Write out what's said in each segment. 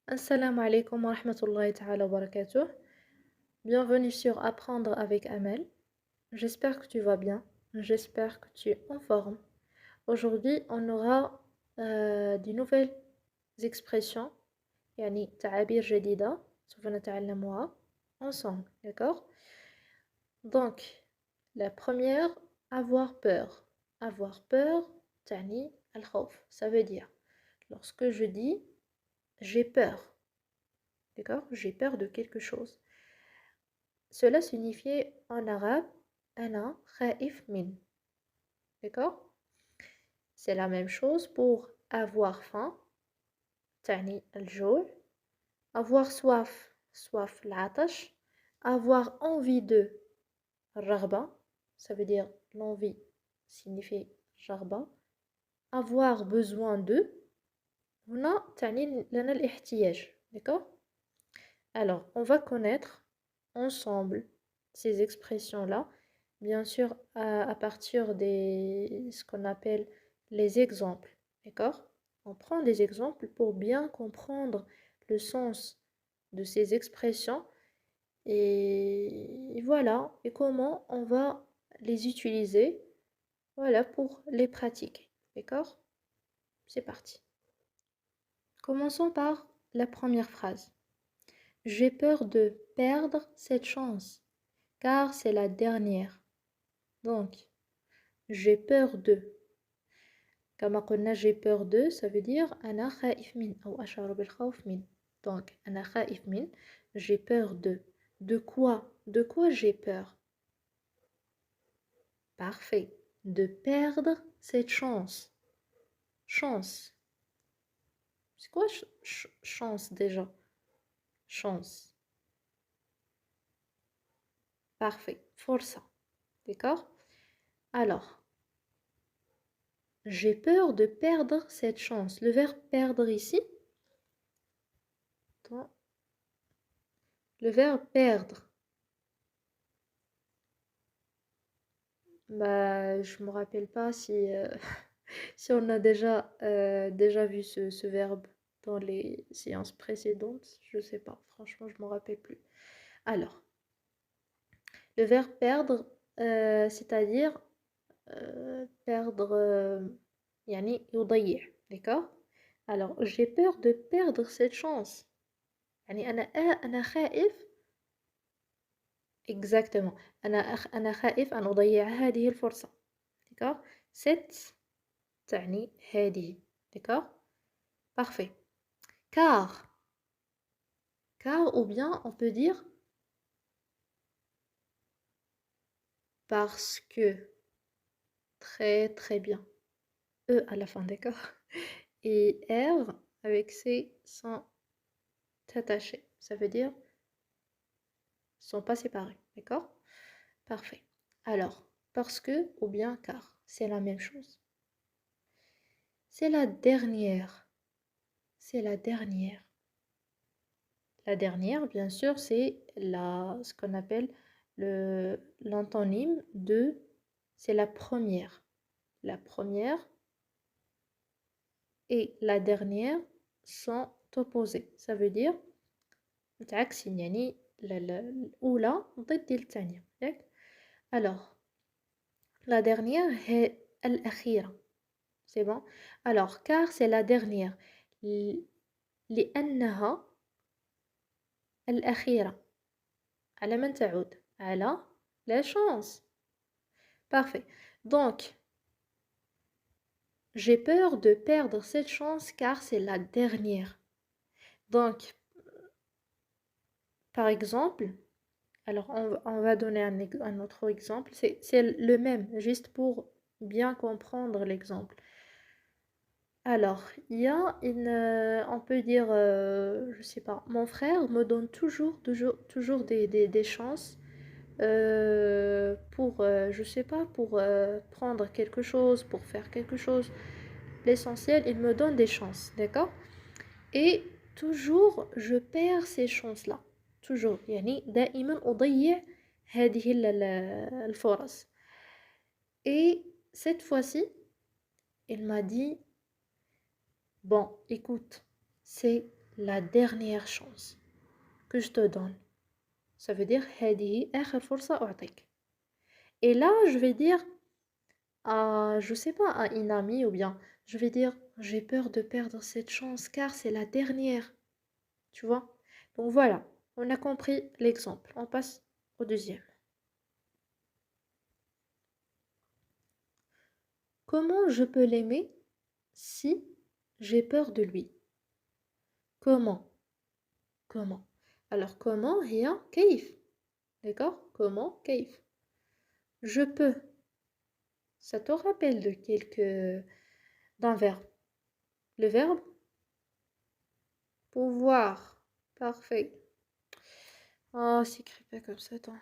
Assalamu alaikum wa rahmatullahi ta'ala wa barakatuh. Bienvenue sur Apprendre avec Amel. J'espère que tu vas bien. J'espère que tu es en forme. Aujourd'hui, on aura de nouvelles expressions, يعني تعابير جديدة سوف نتعلمها ensemble, d'accord? Donc, la première, avoir peur. Avoir peur, تعني الخوف. Ça veut dire, lorsque je dis j'ai peur, d'accord? J'ai peur de quelque chose. Cela signifiait en arabe أنا خائف من. D'accord? C'est la même chose pour avoir faim, تعني الجوع. Avoir soif, soif العطش. Avoir envie de, الرغبة. Ça veut dire l'envie signifie رغبة. Avoir besoin de. هنا تعني لنا الاحتياج. D'accord? Alors, on va connaître ensemble ces expressions-là, bien sûr à partir des ce qu'on appelle les exemples, d'accord? On prend des exemples pour bien comprendre le sens de ces expressions et voilà, et comment on va les utiliser, voilà, pour les pratiquer, d'accord? C'est parti. Commençons par la première phrase. J'ai peur de perdre cette chance, car c'est la dernière. Donc, j'ai peur de. كما قلنا j'ai peur de, ça veut dire أنا خائف من أو أشعر بالخوف من. Donc, أنا خائف من, j'ai peur de. De quoi? De quoi j'ai peur? Parfait. De perdre cette chance. Chance. C'est quoi chance déjà? Chance. Parfait. Força. D'accord? Alors, j'ai peur de perdre cette chance. Le verbe perdre ici, attends, le verbe perdre, bah, je me rappelle pas si, si on a déjà vu ce verbe dans les séances précédentes. Je sais pas, franchement, je me rappelle plus. Alors, le verbe perdre, c'est-à-dire perdre, يعني يضيع, d'accord? Alors, j'ai peur de perdre cette chance. يعني أنا خائف. Exactement. أنا خائف أن أضيع هذه الفرصة. D'accord? Cette تعني هذه. D'accord? Parfait. Car. Car ou bien on peut dire parce que. Très très bien. E à la fin, d'accord? Et R avec C sont attachés. Ça veut dire sont pas séparés. D'accord? Parfait. Alors, parce que ou bien car, c'est la même chose. C'est la dernière. C'est la dernière. La dernière, bien sûr, c'est ce qu'on appelle l'antonyme de, c'est la première. La première et la dernière sont opposés. Ça veut dire, متعكسين يعني الأولى ضد الثانية. Alors, la dernière est الأخيرة. C'est bon? Alors, car c'est la dernière. لأنها الأخيرة. على من تعود؟ على la chance. Parfait. Donc, j'ai peur de perdre cette chance car c'est la dernière. Donc, par exemple, alors on va donner un autre exemple. C'est le même, juste pour bien comprendre l'exemple. Alors, il y a on peut dire, je sais pas, mon frère me donne toujours des chances pour, je sais pas, pour prendre quelque chose, pour faire quelque chose. L'essentiel, il me donne des chances, d'accord? Et toujours, je perds ces chances-là. toujours. يعني دائما أضيع هذه الفرص. Et cette fois-ci, il m'a dit, bon, écoute, c'est la dernière chance que je te donne. Ça veut dire هذه آخر فرصة أعطيك. Et là, je vais dire à, je sais pas, à une amie ou bien, je vais dire, j'ai peur de perdre cette chance car c'est la dernière. Tu vois? Donc voilà, on a compris l'exemple. On passe au deuxième. Comment je peux l'aimer si j'ai peur de lui? Comment? Comment? Alors comment? Rien, كيف. D'accord? Comment? كيف. Je peux. Ça te rappelle de d'un verbe. Le verbe pouvoir. Parfait. Oh, c'est écrit pas comme ça, attends.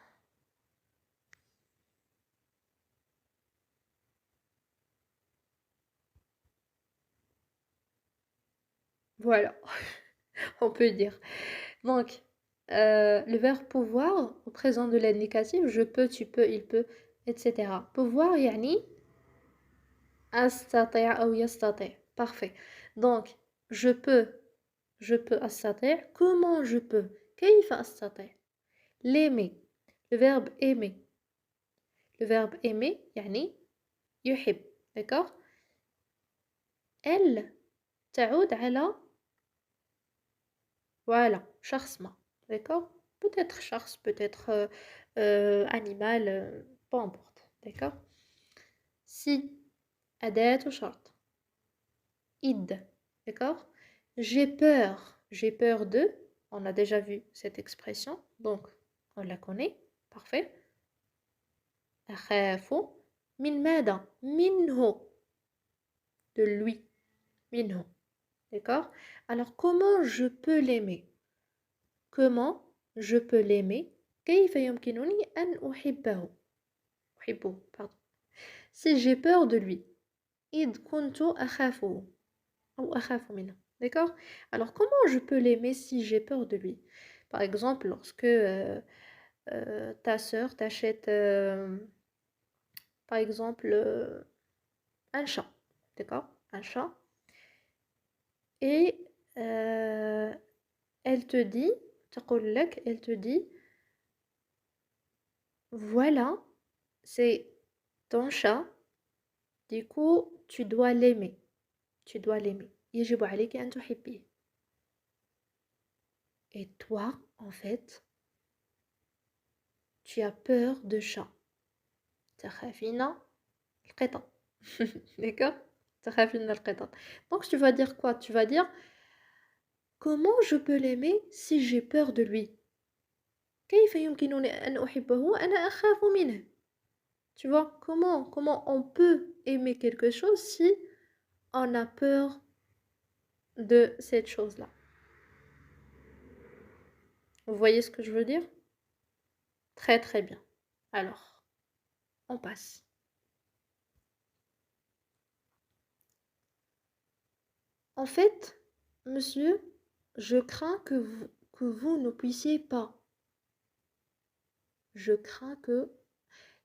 Voilà, on peut dire. Donc, le verbe pouvoir au présent de l'indicatif, je peux, tu peux, il peut, etc. Pouvoir, يعني أستطيع أو يستطيع. Parfait. Donc, je peux أستطيع. Comment je peux? كيف أستطيع? L'aimer. Le verbe aimer. Le verbe aimer, يعني يحب. D'accord? Elle تعود على voilà شخص ما. D'accord? Peut-être شخص, peut-être animal, peu importe. D'accord? Si أداة شرط. Id. D'accord? J'ai peur de. On a déjà vu cette expression, donc on la connaît. Parfait. أخاف من ماذا؟ منه. De lui. منه. D'accord? Alors, comment je peux l'aimer? Comment je peux l'aimer? كيف يمكنني أن أحبه؟ أحبه, pardon. Si j'ai peur de lui. إذ كنت أخافه. Ou أخاف منه. D'accord? Alors, comment je peux l'aimer si j'ai peur de lui? Par exemple, lorsque ta sœur t'achète, par exemple, un chat. D'accord? Un chat. Et elle te dit, تقول لك, elle te dit, voilà, c'est ton chat, du coup, tu dois l'aimer. Tu dois l'aimer. يجب عليك أن تحبيه. Et toi, en fait, tu as peur de chat. تخافين القطط. D'accord? تخافين القطط. Donc tu vas dire quoi? Tu vas dire comment je peux l'aimer si j'ai peur de lui? كيف يمكنني أن أحبه وأنا أخاف منه? Tu vois, comment on peut aimer quelque chose si on a peur de cette chose-là? Vous voyez ce que je veux dire? Très très bien. Alors, on passe. En fait, monsieur, je crains que vous ne puissiez pas. Je crains que...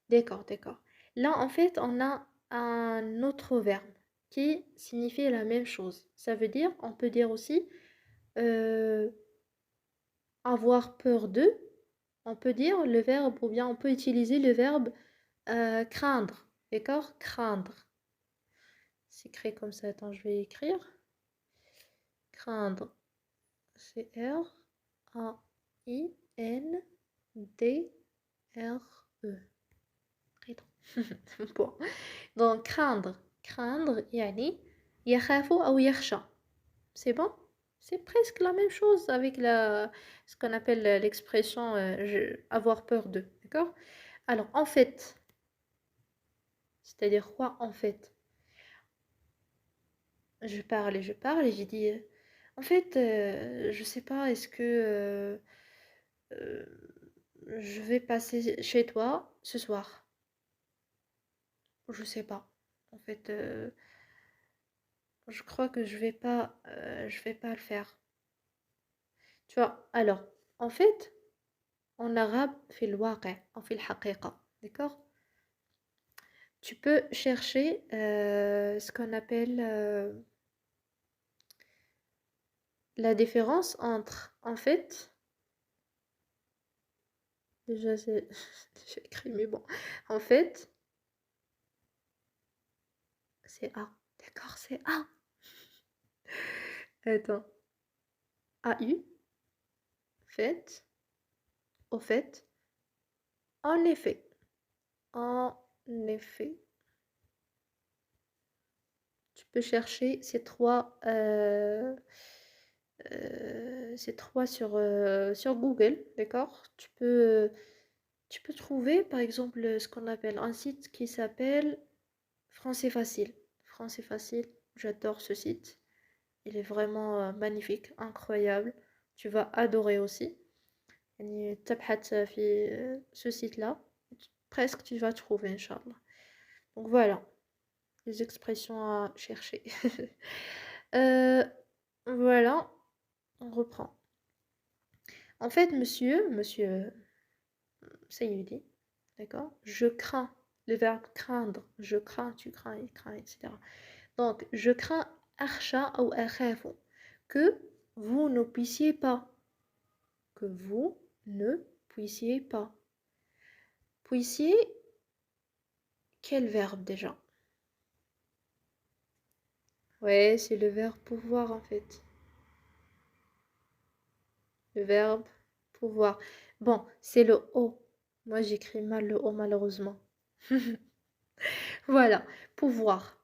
D'accord, d'accord. Là, en fait, on a un autre verbe qui signifie la même chose. Ça veut dire, on peut dire aussi euh, avoir peur de. On peut dire le verbe, ou bien on peut utiliser le verbe craindre. D'accord? Craindre. C'est écrit comme ça. Attends, je vais écrire. Craindre. C'est R-A-I-N-D-R-E. Bon. Donc, craindre. Craindre, يعني يخاف أو يخشى. C'est bon? C'est presque la même chose avec ce qu'on appelle l'expression avoir peur de. D'accord? Alors, en fait, c'est-à-dire quoi en fait? Je parle et j'ai dit, en fait, je sais pas, est-ce que euh, je vais passer chez toi ce soir? Je sais pas. En fait, je crois que je vais pas le faire. Tu vois, alors, en fait, en arabe, في الواقع, أو في الحقيقة, d'accord? Tu peux chercher ce qu'on appelle la différence entre en fait, déjà c'est j'ai écrit mais bon, en fait, c'est A. D'accord, c'est A. Attends. AU, fait, au fait, en effet, en effet. Tu peux chercher ces trois sur Google, d'accord? Tu peux trouver, par exemple, ce qu'on appelle un site qui s'appelle Français Facile. Français Facile, j'adore ce site. Il est vraiment magnifique, incroyable. Tu vas adorer aussi. يعني تبحث في ce site-là, presque tu vas trouver, Inch'Allah. Donc voilà, les expressions à chercher. Euh, voilà, on reprend. En fait, monsieur Sayyidi, d'accord? Je crains, le verbe craindre, je crains, tu crains, il craint, etc. Donc, je crains akhsha ou akhafu, que vous ne puissiez pas, que vous ne puissiez pas. Puissiez, quel verbe déjà? Ouais, c'est le verbe pouvoir en fait. Le verbe pouvoir. Bon, c'est le O. Moi, j'écris mal le O malheureusement. Voilà, pouvoir.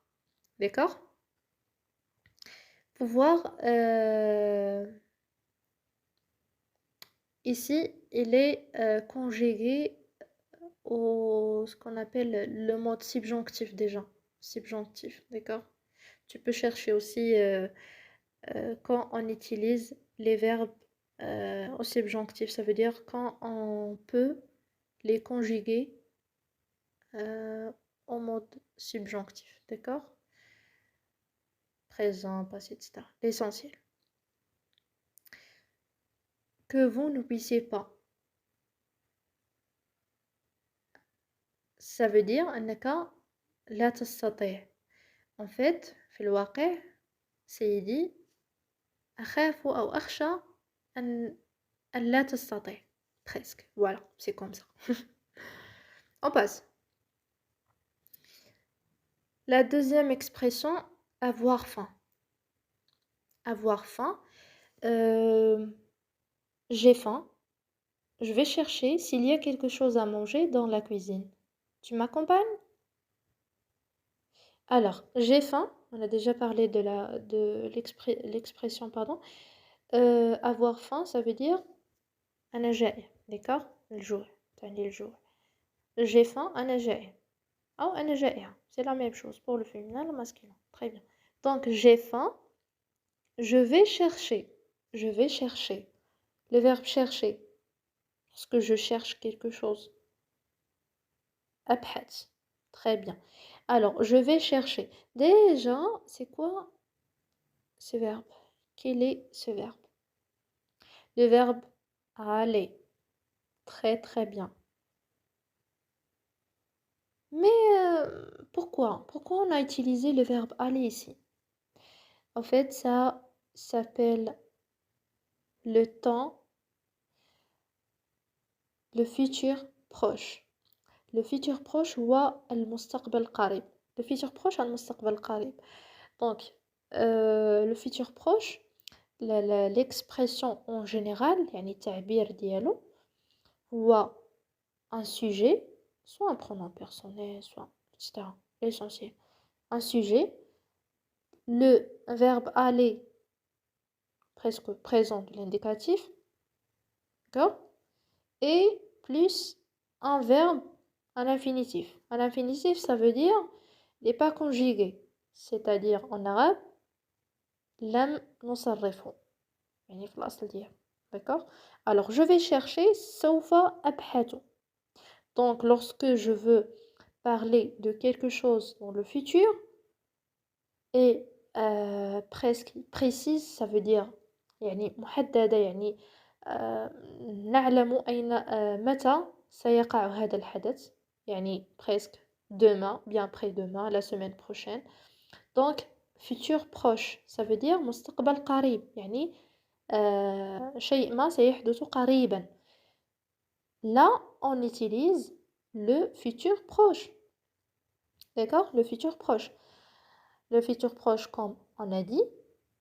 D'accord? Pouvoir, ici, il est conjugué au ce qu'on appelle le mode subjonctif déjà. Subjonctif, d'accord? Tu peux chercher aussi quand on utilise les verbes au subjonctif, ça veut dire quand on peut les conjuguer en mode subjonctif, d'accord? Présent, passé, etc. L'essentiel. Que vous ne puissiez pas. Ça veut dire أنك لا تستطيع. En fait, في الواقع سيدي أخاف أو أخشى أن لا تستطيع. Presque. Voilà, c'est comme ça. On passe. La deuxième expression, avoir faim. Avoir faim. J'ai faim. Je vais chercher s'il y a quelque chose à manger dans la cuisine. Tu m'accompagnes? Alors, j'ai faim. On a déjà parlé de l'expression, pardon. Avoir faim, ça veut dire أنا جائع. D'accord? الجوع. تعني الجوع. J'ai faim, أنا جائع. أو أنا جائعة. C'est la même chose pour le féminin et le masculin. Très bien. Donc, j'ai faim. Je vais chercher. Je vais chercher. Le verbe chercher. Lorsque je cherche quelque chose. أبحث. Très bien. Alors, je vais chercher. Déjà, c'est quoi ce verbe? Quel est ce verbe? Le verbe aller. Très très bien. Mais pourquoi? Pourquoi on a utilisé le verbe aller ici? En fait, ça s'appelle le temps, le futur proche. Le futur proche هو المستقبل القريب. Le futur proche المستقبل القريب. Donc, le futur proche, l'expression en général, يعني التعبير ديالو هو un sujet, soit un pronom personnel, soit etc. L'essentiel. Un sujet, le verbe aller, presque présent de l'indicatif, d'accord? Et plus un verbe, un infinitif. Un infinitif, ça veut dire n'est pas conjugué. C'est-à-dire en arabe, لم نصرفه. يعني في الأصل ديالو. D'accord? Alors, je vais chercher سوف أبحث. Donc, lorsque je veux parler de quelque chose dans le futur et presque précise, ça veut dire يعني محددة يعني نعلم أين متى سيقع هذا الحدث يعني presque demain, bien après-demain, la semaine prochaine. Donc, futur proche, ça veut dire مستقبل قريب يعني شيء ما سيحدث قريبا. Là, on utilise le futur proche. D'accord? Le futur proche. Le futur proche, comme on a dit,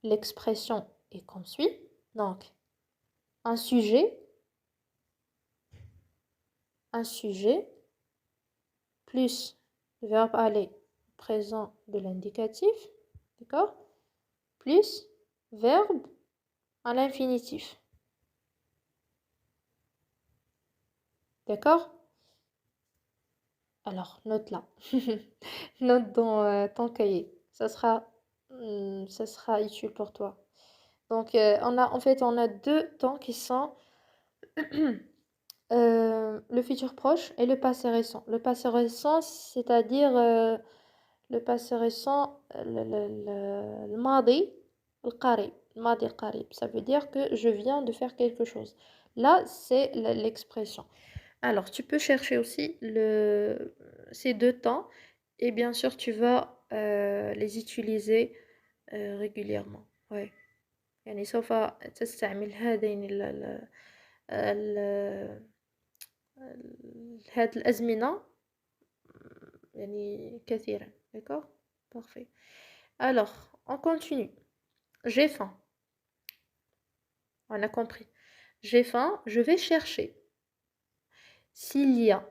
l'expression est comme suit. Donc, un sujet plus le verbe aller présent de l'indicatif, d'accord? Plus verbe à l'infinitif. D'accord? Alors, note là. Note dans ton cahier. Ça sera utile pour toi. Donc, on a deux temps qui sont le futur proche et le passé récent. Le passé récent, c'est-à-dire le passé récent, le madi, le madi qarib. Ça veut dire que je viens de faire quelque chose. Là, c'est l'expression. Alors, tu peux chercher aussi ces deux temps et bien sûr, tu vas les utiliser régulièrement. Ouais. يعني سوف تستعمل هذين ال- هاد الأزمنة يعني كثيرا. D'accord? Parfait. Alors, on continue. J'ai faim. On a compris. J'ai faim, je vais chercher. S'il y a,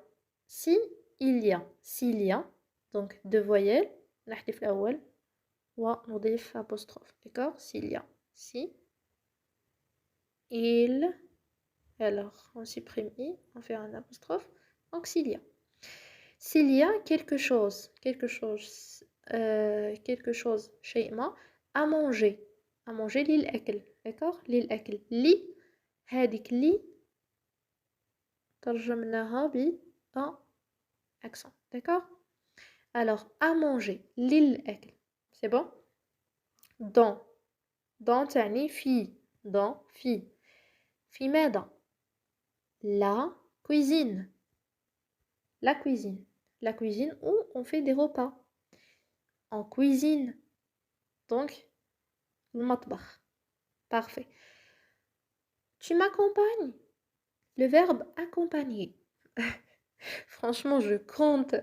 si il y a, s'il y a, donc deux voyelles, نحذف الأول ونضيف apostrophe. D'accord? S'il y a, si, il, alors on supprime i, on fait un apostrophe, donc s'il y a. S'il y a quelque chose, شيء ما, à manger للأكل. D'accord? للأكل. لي, هذيك لي ترجمناها ب accent. D'accord? Alors, à manger. للأكل. C'est bon? Dans تعني في. Dans في. في ماذا? La cuisine. La cuisine. La cuisine où on fait des repas. En cuisine. Donc, المطبخ. Parfait. Tu m'accompagnes? Le verbe accompagner. Franchement, je compte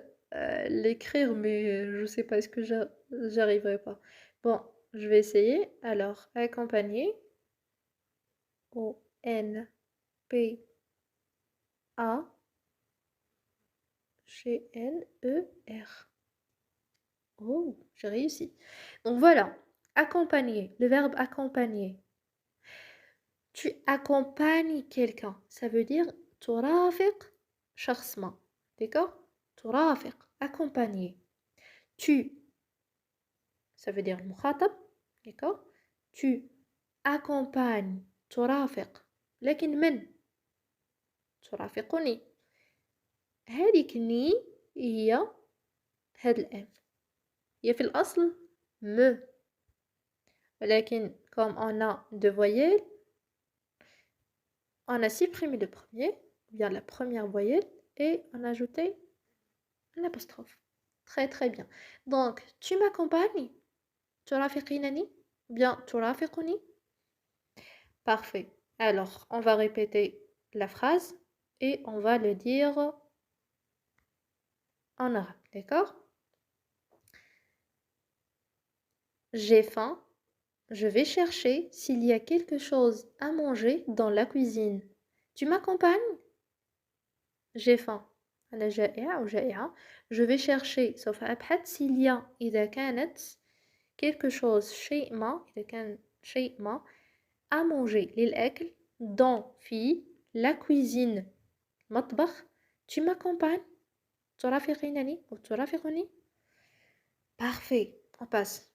l'écrire, mais je sais pas, est-ce que j'arriverai pas. Bon, je vais essayer. Alors, accompagner. O-N-P-A-G-N-E-R. Oh, j'ai réussi. Donc voilà, accompagner, le verbe accompagner. Tu accompagnes quelqu'un, ça veut dire ترافق شخص ما. D'accord? ترافق, accompagner. Tu, ça veut dire المخاطب. D'accord? Tu accompagnes ترافق. لكن من؟ ترافقني. هذيك ني هي هاد الام. هي في الأصل me. ولكن comme on a deux voyelles, on a supprimé le premier, ou bien la première voyelle, et on a ajouté un apostrophe. Très très bien. Donc, tu m'accompagnes? ترافقينني? Ou bien ترافقني? Parfait. Alors, on va répéter la phrase et on va le dire en arabe. D'accord? J'ai faim. Je vais chercher s'il y a quelque chose à manger dans la cuisine. Tu m'accompagnes? J'ai faim. أنا جائعة أو جائعة. Je vais chercher سوف أبحث s'il y a إذا كانت quelque chose شيء ما إذا كان شيء ما à manger للأكل dans في la cuisine مطبخ. Tu m'accompagnes? ترافقينني أو ترافقني? Parfait. On passe.